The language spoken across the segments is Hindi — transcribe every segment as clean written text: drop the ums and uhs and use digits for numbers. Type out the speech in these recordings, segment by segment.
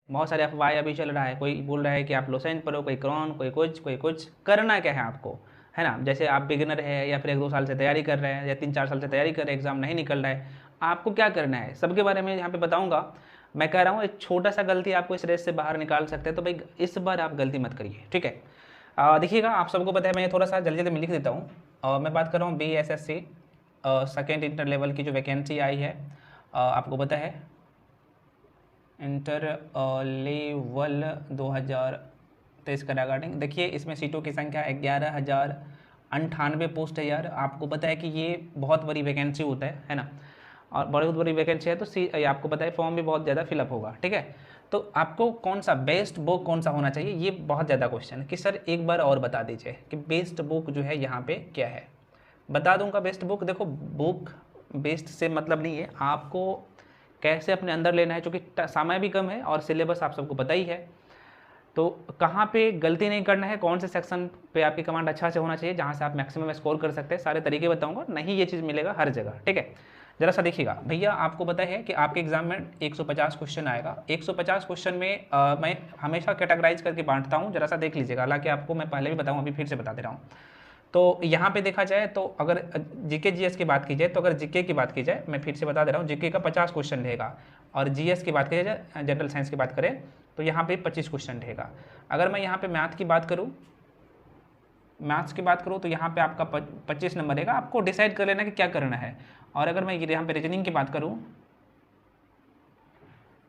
बहुत सारे अफवाह अभी चल रहा है, कोई बोल रहा है कि आप लोसेंट पढ़ो, कोई क्रॉन, कोई कुछ। करना क्या है आपको, है ना। जैसे आप बिगिनर है या फिर 1-2 साल से तैयारी कर रहे हैं या 3-4 साल से तैयारी कर रहे हैं, एग्जाम नहीं निकल रहा है, आपको क्या करना है सबके बारे में यहाँ पे बताऊँगा। मैं कह रहा हूँ एक छोटा सा गलती आपको इस रेस से बाहर निकाल सकते हैं, तो भाई इस बार आप गलती मत करिए, ठीक है। देखिएगा, आप सबको पता है, मैं थोड़ा सा जल्दी जल्दी में लिख देता हूँ। मैं बात कर रहा हूँ BSSC सेकेंड इंटर लेवल की जो वैकेंसी आई है, आपको पता है इंटर लेवल 2023 का रिगार्डिंग। देखिए इसमें सीटों की संख्या 11,098 पोस्ट है यार। आपको पता है कि ये बहुत बड़ी वैकेंसी होता है ना, और बहुत बड़ी वैकेंसी है, तो आपको पता है फॉर्म भी बहुत ज़्यादा फिलअप होगा, ठीक है। तो आपको कौन सा बेस्ट बुक कौन सा होना चाहिए, ये बहुत ज़्यादा क्वेश्चन है कि सर एक बार और बता दीजिए कि बेस्ट बुक जो है यहाँ पे क्या है। बता दूंगा बेस्ट बुक। देखो, बुक बेस्ट से मतलब नहीं है, आपको कैसे अपने अंदर लेना है, क्योंकि समय भी कम है और सिलेबस आप सबको पता ही है। तो कहाँ पे गलती नहीं करना है, कौन से सेक्शन पे आपकी कमांड अच्छा से होना चाहिए, जहाँ से आप मैक्सिमम स्कोर कर सकते हैं, सारे तरीके बताऊंगा। नहीं ये चीज़ मिलेगा हर जगह, ठीक है। जरा सा देखिएगा भैया, आपको पता है कि आपके एग्जाम में 150 क्वेश्चन आएगा। 150 क्वेश्चन में मैं हमेशा कैटेगराइज करके बांटता हूँ, जरा सा देख लीजिएगा। हालांकि आपको मैं पहले भी बताऊँ, अभी फिर से बता दे रहा हूँ। तो यहाँ पे देखा जाए तो अगर जीके जीएस की बात की जाए, तो अगर जीके की बात की जाए, मैं फिर से बता दे रहा हूँ, जीके का 50 क्वेश्चन रहेगा। और जीएस की बात की जाए, जनरल साइंस की बात करें, तो यहाँ पे 25 क्वेश्चन रहेगा। अगर मैं यहाँ पे मैथ्स की बात करूँ तो यहाँ पे आपका 25 नंबर रहेगा। आपको डिसाइड कर लेना कि क्या करना है। और अगर मैं यहाँ पे रीजनिंग की बात करूँ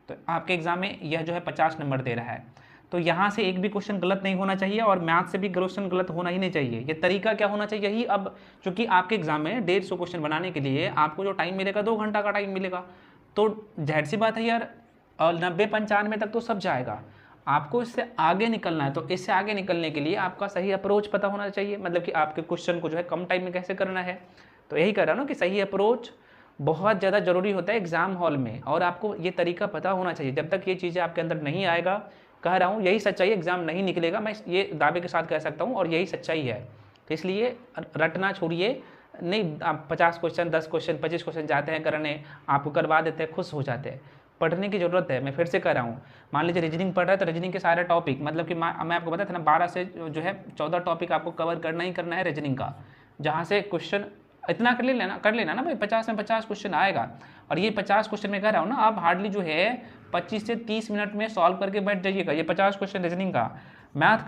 तो आपके एग्जाम में यह जो है 50 नंबर दे रहा है। तो यहाँ से एक भी क्वेश्चन गलत नहीं होना चाहिए, और मैथ से भी क्वेश्चन गलत होना ही नहीं चाहिए। ये तरीका क्या होना चाहिए, यही। अब चूंकि आपके एग्जाम में 150 क्वेश्चन बनाने के लिए आपको जो टाइम मिलेगा 2 घंटा का टाइम मिलेगा, तो जाहिर सी बात है यार, 90-95 तक तो सब जाएगा। आपको इससे आगे निकलना है, तो इससे आगे निकलने के लिए आपका सही अप्रोच पता होना चाहिए, मतलब कि आपके क्वेश्चन को जो है कम टाइम में कैसे करना है। तो यही कह रहा हूँ ना कि सही अप्रोच बहुत ज़्यादा ज़रूरी होता है एग्ज़ाम हॉल में, और आपको ये तरीका पता होना चाहिए। जब तक ये चीज़ें आपके अंदर नहीं आएगा, कह रहा हूँ यही सच्चाई, एग्ज़ाम नहीं निकलेगा, मैं ये दावे के साथ कह सकता हूँ, और यही सच्चाई है। तो इसलिए रटना छोड़िए। नहीं, आप 50 क्वेश्चन, 10 क्वेश्चन, 25 क्वेश्चन जाते हैं करने, आपको करवा देते हैं, खुश हो जाते हैं। पढ़ने की ज़रूरत है। मैं फिर से कह रहा हूँ, मान लीजिए रीजनिंग पढ़ रहा है, तो रीजनिंग के सारे टॉपिक, मतलब कि मैं आपको बताया था ना, 12 से जो है 14 टॉपिक आपको कवर करना ही करना है रीजनिंग का, जहाँ से क्वेश्चन इतना कर लेना ना भाई, 50 में 50 क्वेश्चन आएगा। और ये 50 क्वेश्चन में कह रहा हूँ ना, आप हार्डली जो है 25 से 30 मिनट में सॉल्व करके बैठ जाइएगा। ये 50 क्वेश्चन रीजनिंग का। मैथ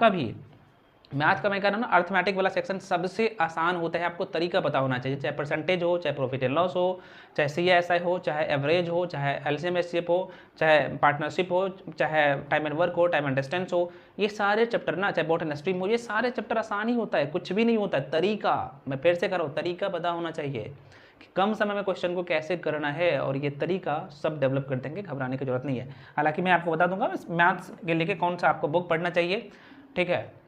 का मैं कह रहा हूँ ना, अर्थमेटिक वाला सेक्शन सबसे आसान होता है। आपको तरीका पता होना चाहिए, चाहे परसेंटेज हो, चाहे प्रॉफिट एंड लॉस हो, चाहे CSI हो, चाहे एवरेज हो, चाहे LCM HCF हो, चाहे पार्टनरशिप हो, चाहे टाइम एंड वर्क हो, टाइम एंड डिस्टेंस हो। ये सारे चैप्टर ना, चाहे बॉट एंड स्ट्रीम हो, ये सारे चैप्टर आसान ही होता है, कुछ भी नहीं होता है। तरीका, मैं फिर से कह रहा हूँ, तरीका पता होना चाहिए कि कम समय में क्वेश्चन को कैसे करना है, और ये तरीका सब डेवलप कर देंगे, घबराने की जरूरत नहीं है। हालांकि मैं आपको बता दूंगा मैथ्स के लिए कौन सा आपको बुक पढ़ना चाहिए, ठीक है।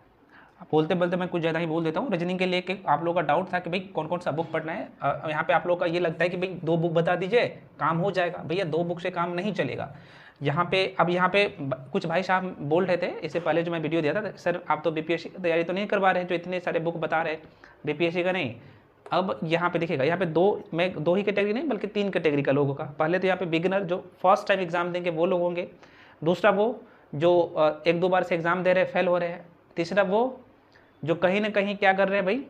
बोलते बोलते मैं कुछ ज़्यादा ही बोल देता हूँ। रीजनिंग के लिए आप लोगों का डाउट था कि भाई कौन कौन सा बुक पढ़ना है। यहाँ पे आप लोग का ये लगता है कि भाई 2 बुक बता दीजिए काम हो जाएगा। भैया 2 बुक से काम नहीं चलेगा। यहाँ पे कुछ भाई साहब बोल रहे थे इससे पहले जो मैं वीडियो दिया था, सर आप तो BPSC की तैयारी तो नहीं करवा रहे हैं, जो इतने सारे बुक बता रहे हैं BPSC का नहीं। अब यहाँ पे देखिएगा, यहाँ पे दो ही कैटेगरी नहीं बल्कि 3 कैटेगरी का लोगों का। पहले तो यहाँ पे बिगिनर जो फर्स्ट टाइम एग्जाम देंगे वो लोग होंगे। दूसरा वो जो 1-2 बार से एग्जाम दे रहे हैं, फेल हो रहे हैं। तीसरा वो जो कहीं ना कहीं क्या कर रहे हैं भाई,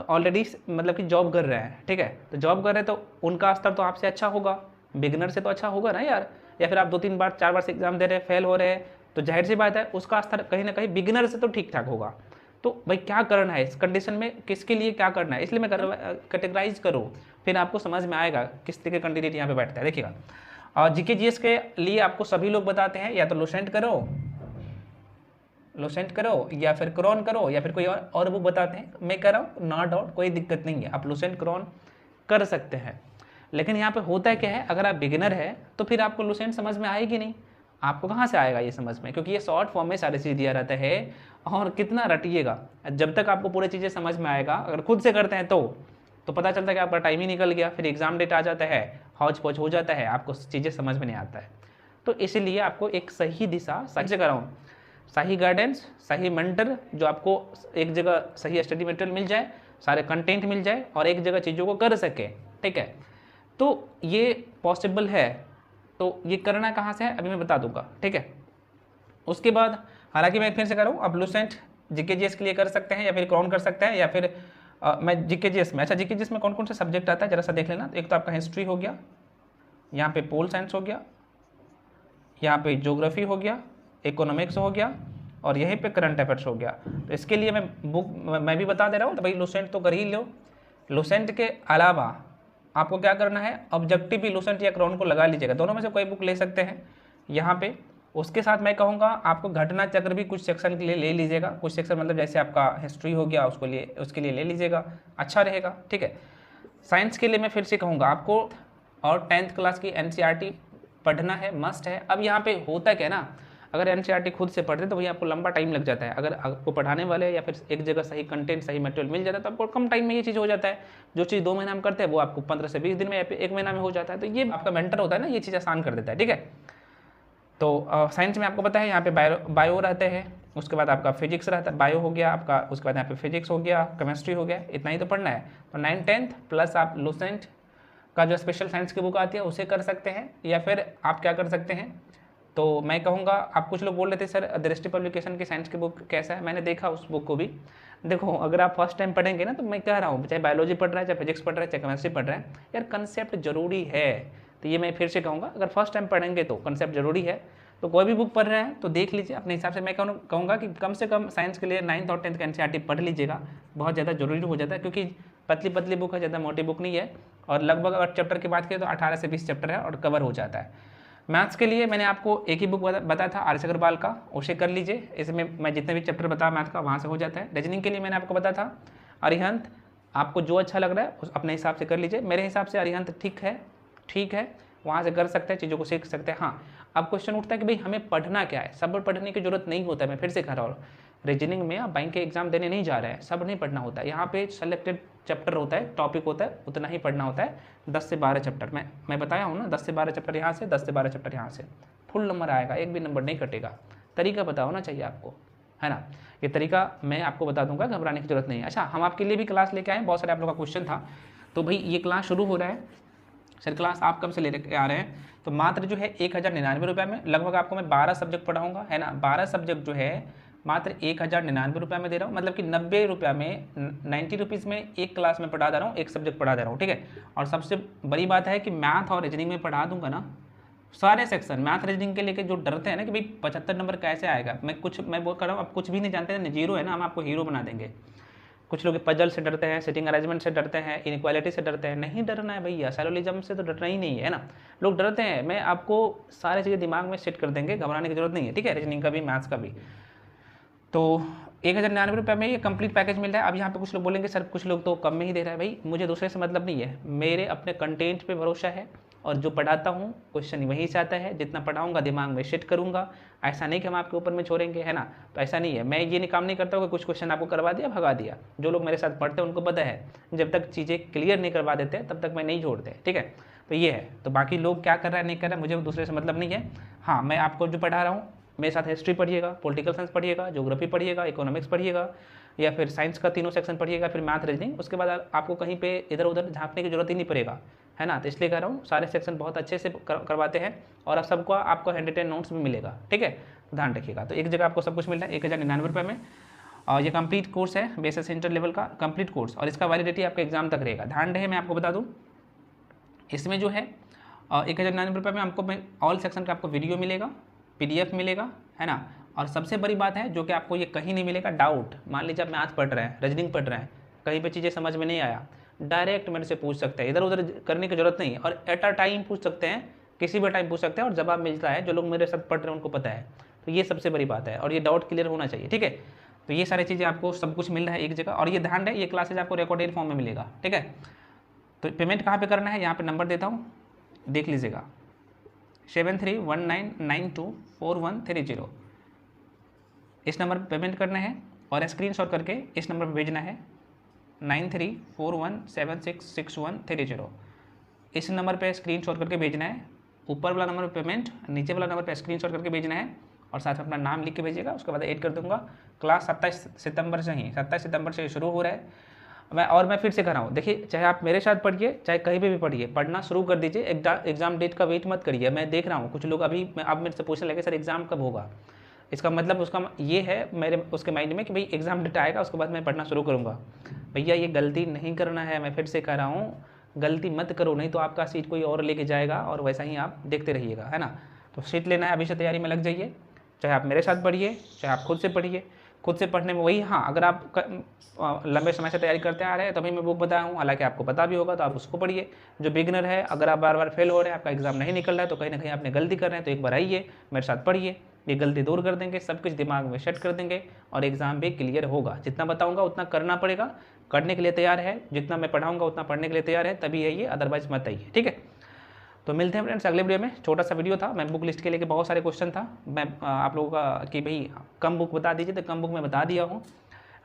ऑलरेडी मतलब कि जॉब कर रहे हैं, ठीक है। तो जॉब कर रहे हैं तो उनका स्तर तो आपसे अच्छा होगा, बिगिनर से तो अच्छा होगा ना यार। या फिर आप 2-3 बार 4 बार से एग्जाम दे रहे हैं, फेल हो रहे हैं, तो जाहिर सी बात है उसका स्तर कहीं ना कहीं बिगिनर से तो ठीक ठाक होगा। तो भाई क्या करना है इस कंडीशन में, किसके लिए क्या करना है, इसलिए मैं कैटेगराइज करो, फिर आपको समझ में आएगा किस तरह के कैंडिडेट यहाँ पे बैठता है। देखिएगा, और जीके जीएस के लिए आपको सभी लोग बताते हैं या तो लोसेंट करो या फिर क्रॉन करो या फिर कोई और बुक बताते हैं। मैं कह रहा हूँ नॉट डाउट, कोई दिक्कत नहीं है, आप लुसेंट क्रॉन कर सकते हैं। लेकिन यहाँ पे होता क्या है, अगर आप बिगिनर है तो फिर आपको लुसेंट समझ में आएगी नहीं। आपको कहाँ से आएगा ये समझ में, क्योंकि ये शॉर्ट फॉर्म में सारी चीज़ दिया रहता है। और कितना रटिएगा, जब तक आपको पूरी चीज़ें समझ में आएगा, अगर खुद से करते हैं तो पता चलता है कि आपका टाइम ही निकल गया, फिर एग्जाम डेट आ जाता है, हौच पौच हो जाता है, आपको चीज़ें समझ में नहीं आता है। तो इसीलिए आपको एक सही दिशा, सही से कराऊँ, सही गाइडेंस, सही मेंटर, जो आपको एक जगह सही स्टडी मटेरियल मिल जाए, सारे कंटेंट मिल जाए और एक जगह चीज़ों को कर सके, ठीक है। तो ये पॉसिबल है। तो ये करना कहाँ से है अभी मैं बता दूंगा, ठीक है। उसके बाद हालांकि मैं फिर से कर रहा हूँ, आप लूसेंट जीके जीएस के लिए कर सकते हैं या फिर क्रॉन कर सकते हैं, या फिर मैं जीके जीएस में, अच्छा जीके जीएस में कौन कौन से सब्जेक्ट आता है जरा सा देख लेना। एक तो आपका हिस्ट्री हो गया, यहाँ पे पोल साइंस हो गया, यहाँ पे ज्योग्राफी हो गया, इकोनॉमिक्स हो गया, और यहीं पे करंट अफेयर्स हो गया। तो इसके लिए मैं बुक मैं भी बता दे रहा हूँ, तो भाई लूसेंट तो कर ही लो। लूसेंट के अलावा आपको क्या करना है, ऑब्जेक्टिव भी लूसेंट या क्रॉन को लगा लीजिएगा, दोनों में से कोई बुक ले सकते हैं यहाँ पे। उसके साथ मैं कहूँगा आपको घटना चक्र भी कुछ सेक्शन के लिए ले लीजिएगा, कुछ सेक्शन मतलब जैसे आपका हिस्ट्री हो गया उसके लिए ले लीजिएगा, अच्छा रहेगा, ठीक है। साइंस के लिए मैं फिर से कहूँगा आपको, और 10th क्लास की NCERT पढ़ना है, मस्ट है। अब यहाँ पे होता क्या है ना, अगर NCERT खुद से पढ़ते तो वही आपको लंबा टाइम लग जाता है, अगर आपको पढ़ाने वाले या फिर एक जगह सही कंटेंट सही मटेरियल मिल जाता है तो आपको कम टाइम में ये चीज़ हो जाता है। जो चीज़ 2 महीना में करते हैं वो आपको 15 से 20 दिन में या फिर 1 महीना में हो जाता है। तो ये आपका मेंटर होता है ना, ये चीज़ आसान कर देता है, ठीक है। तो साइंस में आपको पता है यहाँ पे बायो रहते हैं, उसके बाद आपका फिजिक्स रहता है, बायो हो गया आपका, उसके बाद यहाँ पे फिजिक्स हो गया, केमिस्ट्री हो गया, इतना ही तो पढ़ना है। तो 9th 10th प्लस आप लूसेंट का जो स्पेशल साइंस की बुक आती है उसे कर सकते हैं, या फिर आप क्या कर सकते हैं, तो मैं कहूँगा आप, कुछ लोग बोल रहे थे सर दृष्टि पब्लिकेशन की साइंस की बुक कैसा है, मैंने देखा उस बुक को भी। देखो अगर आप फर्स्ट टाइम पढ़ेंगे ना, तो मैं कह रहा हूँ चाहे बायोलॉजी पढ़ रहा है, चाहे फिजिक्स पढ़ रहा है, चाहे केमिस्ट्री पढ़ रहा है, यार कंसेप्ट जरूरी है। तो ये मैं फिर से कहूँगा, अगर फर्स्ट टाइम पढ़ेंगे तो कंसेप्ट जरूरी है। तो कोई भी बुक पढ़ रहे हैं तो देख लीजिए अपने हिसाब से। मैं कहूँगा कि कम से कम साइंस के लिए 9th और 10th का NCERT पढ़ लीजिएगा, बहुत ज़्यादा जरूरी हो जाता है, क्योंकि पतली पतली बुक है, ज़्यादा मोटी बुक नहीं है, और लगभग अगर चैप्टर की बात करें तो 18 से 20 चैप्टर है और कवर हो जाता है। मैथ्स के लिए मैंने आपको एक ही बुक बताया था RS अग्रवाल का, उसे कर लीजिए, इसमें मैं जितने भी चैप्टर बताया मैथ का वहाँ से हो जाता है। रीजनिंग के लिए मैंने आपको बताया था अरिहंत, आपको जो अच्छा लग रहा है उस अपने हिसाब से कर लीजिए। मेरे हिसाब से अरिहंत ठीक है, वहाँ से कर सकते हैं, चीज़ों को सीख सकते हैं। हाँ, अब क्वेश्चन उठता है कि भाई हमें पढ़ना क्या है, सब पढ़ने की जरूरत नहीं होता है। मैं फिर से कह रहा हूँ, रीजनिंग में आप बैंक के एग्जाम देने नहीं जा रहे हैं, सब नहीं पढ़ना होता है। यहाँ पे सेलेक्टेड चैप्टर होता है, टॉपिक होता है, उतना ही पढ़ना होता है। 10 से 12 चैप्टर मैं बताया हूँ ना, 10 से 12 चैप्टर यहाँ से, 10 से 12 चैप्टर यहाँ से, फुल नंबर आएगा, एक भी नंबर नहीं कटेगा। तरीका पता होना चाहिए आपको, है ना। ये तरीका मैं आपको बता दूंगा, घबराने की जरूरत नहीं है। अच्छा, हम आपके लिए भी क्लास लेके आए, बहुत सारे आप लोगों का क्वेश्चन था, तो भाई ये क्लास शुरू हो रहा है। सर क्लास आप कब से ले आ रहे हैं, तो मात्र जो है 1099 रुपये में लगभग आपको मैं 12 सब्जेक्ट पढ़ाऊँगा, है ना। 12 सब्जेक्ट जो है मात्र 1099 रुपये में दे रहा हूँ, मतलब कि 90 रुपये में, 90 रुपीज़ में एक क्लास में पढ़ा दे रहा हूँ, एक सब्जेक्ट पढ़ा दे रहा हूँ, ठीक है। और सबसे बड़ी बात है कि मैथ और रीजनिंग में पढ़ा दूंगा ना सारे सेक्शन। मैथ रीजनिंग के लेके जो डरते हैं ना कि भाई 75 नंबर कैसे आएगा, मैं वो कर रहा हूँ, आप कुछ भी नहीं जानते हैं, जीरो है ना, हम आपको हीरो बना देंगे। कुछ लोग पजल से डरते हैं, सिटिंग अरेंजमेंट से डरते हैं, इनक्वालिटी से डरते हैं, नहीं डरना है भैया, सैलोलिज्म से तो डरना ही नहीं है ना। लोग डरते हैं, मैं आपको सारी चीज़ें दिमाग में सेट कर देंगे, घबराने की जरूरत नहीं है, ठीक है। रीजनिंग का भी, मैथ्स का भी। तो 1099 रुपये में ये कंप्लीट पैकेज मिल रहा है। अब यहाँ पे कुछ लोग बोलेंगे सर कुछ लोग तो कम में ही दे रहा है, भाई मुझे दूसरे से मतलब नहीं है, मेरे अपने कंटेंट पे भरोसा है, और जो पढ़ाता हूँ क्वेश्चन वहीं से आता है, जितना पढ़ाऊँगा दिमाग में सेट करूँगा। ऐसा नहीं कि हम आपके ऊपर में छोड़ेंगे, है ना। तो ऐसा नहीं है, मैं ये काम नहीं करता हूँ कि कुछ क्वेश्चन आपको करवा दिया भगा दिया। जो लोग मेरे साथ पढ़ते हैं उनको पता है, जब तक चीज़ें क्लियर नहीं करवा देते तब तक मैं नहीं छोड़ते, ठीक है। तो ये है, तो बाकी लोग क्या कर रहा है नहीं कर रहा है मुझे दूसरे से मतलब नहीं है। हाँ, मैं आपको जो पढ़ा रहा हूँ, मेरे साथ हिस्ट्री पढ़िएगा, पॉलिटिकल साइंस पढ़िएगा, ज्योग्राफी पढ़िएगा, इकोनॉमिक्स पढ़िएगा, या फिर साइंस का तीनों सेक्शन पढ़िएगा, फिर मैथ रीजनिंग। उसके बाद आपको कहीं पे इधर उधर झांकने की जरूरत ही नहीं पड़ेगा, है ना। तो इसलिए कह रहा हूँ सारे सेक्शन बहुत अच्छे से करवाते हैं, और अब सबको आपको हैंड रिटेन नोट्स भी मिलेगा, ठीक है। ध्यान रखिएगा, तो एक जगह आपको सब कुछ मिल रहा है 1099 रुपये में। और ये कंप्लीट कोर्स है, बेसिस इंटर लेवल का कंप्लीट कोर्स, और इसका वैलिडिटी आपका एग्जाम तक रहेगा। ध्यान रहे, मैं आपको बता दूँ, इसमें जो है 1099 रुपये में आपको ऑल सेक्शन का आपको वीडियो मिलेगा, PDF मिलेगा, है ना। और सबसे बड़ी बात है जो कि आपको ये कहीं नहीं मिलेगा, डाउट। मान लीजिए आप मैथ पढ़ रहे हैं, रीजनिंग पढ़ रहे हैं, कहीं पे चीज़ें समझ में नहीं आया, डायरेक्ट मेरे से पूछ सकते हैं, इधर उधर करने की जरूरत नहीं है, और एट अ टाइम पूछ सकते हैं, किसी भी टाइम पूछ सकते हैं, और जवाब मिलता है। जो लोग मेरे साथ पढ़ रहे हैं उनको पता है, तो ये सबसे बड़ी बात है, और ये डाउट क्लियर होना चाहिए, ठीक है। तो ये सारी चीज़ें आपको सब कुछ मिल रहा है एक जगह। और ये ध्यान रहे, ये क्लासेज आपको रिकॉर्डेड फॉर्म में मिलेगा, ठीक है। तो पेमेंट कहाँ पर करना है, यहाँ पर नंबर देता हूँ, देख लीजिएगा, 7319924130, इस नंबर पर पेमेंट करना है, और स्क्रीनशॉट करके इस नंबर पर भेजना है 9341766130। इस नंबर पे स्क्रीनशॉट करके भेजना है, ऊपर वाला नंबर पे पेमेंट, नीचे वाला नंबर पे स्क्रीनशॉट करके भेजना है, और साथ में अपना नाम लिख के भेजिएगा। उसके बाद ऐड कर दूंगा। क्लास 27 सितंबर से ही, 27 सितंबर से शुरू हो रहा है। मैं फिर से कर रहा हूँ, देखिए चाहे आप मेरे साथ पढ़िए चाहे कहीं पे भी पढ़िए, पढ़ना शुरू कर दीजिए। एग्जाम डेट का वेट मत करिए। मैं देख रहा हूँ कुछ लोग अब मेरे से पूछने लगे सर एग्ज़ाम कब होगा। इसका मतलब उसका ये है मेरे उसके माइंड में कि भाई एग्ज़ाम डेट आएगा उसके बाद मैं पढ़ना शुरू करूँगा। भैया ये गलती नहीं करना है, मैं फिर से कह रहा हूँ गलती मत करो, नहीं तो आपका सीट कोई और लेके जाएगा और वैसा ही आप देखते रहिएगा, है ना। तो सीट लेना है अभी से तैयारी में लग जाइए, चाहे आप मेरे साथ पढ़िए चाहे आप खुद से पढ़िए। खुद से पढ़ने में वही, हाँ अगर आप लंबे समय से तैयारी करते आ रहे हैं तभी मैं बुक बताया हूँ, हालांकि आपको पता भी होगा तो आप उसको पढ़िए। जो बिगिनर है, अगर आप बार बार फेल हो रहे हैं, आपका एग्जाम नहीं निकल रहा है तो कहीं ना कहीं आपने गलती कर रहे हैं, तो एक बार आइए मेरे साथ पढ़िए, ये गलती दूर कर देंगे, सब कुछ दिमाग में सेट कर देंगे और एग्जाम भी क्लियर होगा। जितना बताऊँगा उतना करना पड़ेगा, करने के लिए तैयार है, जितना मैं पढ़ाऊँगा उतना पढ़ने के लिए तैयार है तभी आइए, अदरवाइज मत आइए, ठीक है। तो मिलते हैं फ्रेंड्स अगले वीडियो में। छोटा सा वीडियो था, मैं बुक लिस्ट के लेके बहुत सारे क्वेश्चन था, मैं आप लोगों का कि भाई कम बुक बता दीजिए तो कम बुक मैं बता दिया हूँ,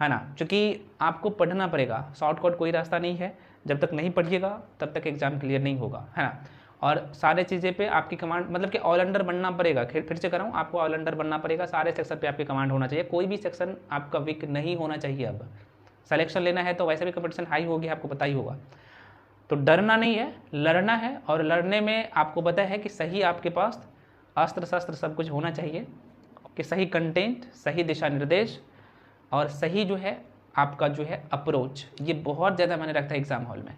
है ना। क्योंकि आपको पढ़ना पड़ेगा, शॉर्टकट कोई रास्ता नहीं है, जब तक नहीं पढ़िएगा तब तक एग्जाम क्लियर नहीं होगा, है ना। और सारे चीज़ें पे आपकी कमांड, मतलब कि ऑल अंडर बनना पड़ेगा। फिर से कर रहा हूँ, आपको ऑल अंडर बनना पड़ेगा, सारे सेक्शन पे आपकी कमांड होना चाहिए, कोई भी सेक्शन आपका वीक नहीं होना चाहिए। अब सिलेक्शन लेना है तो वैसे भी कंपटीशन हाई होगी, आपको पता ही होगा। तो डरना नहीं है, लड़ना है, और लड़ने में आपको पता है कि सही आपके पास अस्त्र शस्त्र सब कुछ होना चाहिए, कि सही कंटेंट, सही दिशा निर्देश और सही जो है आपका जो है अप्रोच, ये बहुत ज़्यादा मैंने रखता है एग्ज़ाम हॉल में,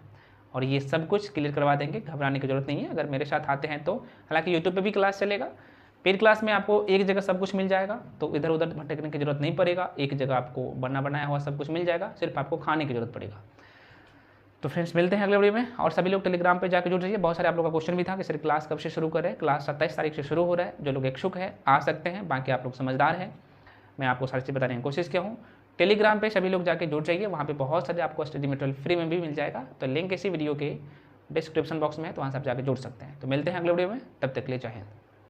और ये सब कुछ क्लियर करवा देंगे, घबराने की जरूरत नहीं है अगर मेरे साथ आते हैं तो। हालांकि यूट्यूब पे भी क्लास चलेगा, पेड क्लास में आपको एक जगह सब कुछ मिल जाएगा, तो इधर उधर भटकने की जरूरत नहीं पड़ेगा, एक जगह आपको बना बनाया हुआ सब कुछ मिल जाएगा, सिर्फ आपको खाने की जरूरत पड़ेगा। तो फ्रेंड्स मिलते हैं अगले वीडियो में, और सभी लोग टेलीग्राम पे जाकर जुड़ जाइए। बहुत सारे आप लोगों का क्वेश्चन भी था कि सर क्लास कब से शुरू करें। क्लास 27 तारीख से शुरू हो रहा है, जो लोग इच्छुक है आ सकते हैं, बाकी आप लोग समझदार हैं, मैं आपको सारी चीज़ बताने की कोशिश किया हूँ। टेलीग्राम पे सभी लोग जाके जुड़ जाइए, वहाँ पे बहुत सारे आपको स्टडी मटेरियल फ्री में भी मिल जाएगा, तो लिंक इसी वीडियो के डिस्क्रिप्शन बॉक्स में है, तो वहाँ से आप जाके जुड़ सकते हैं। तो मिलते हैं अगले वीडियो में, तब तक के लिए जय हिंद।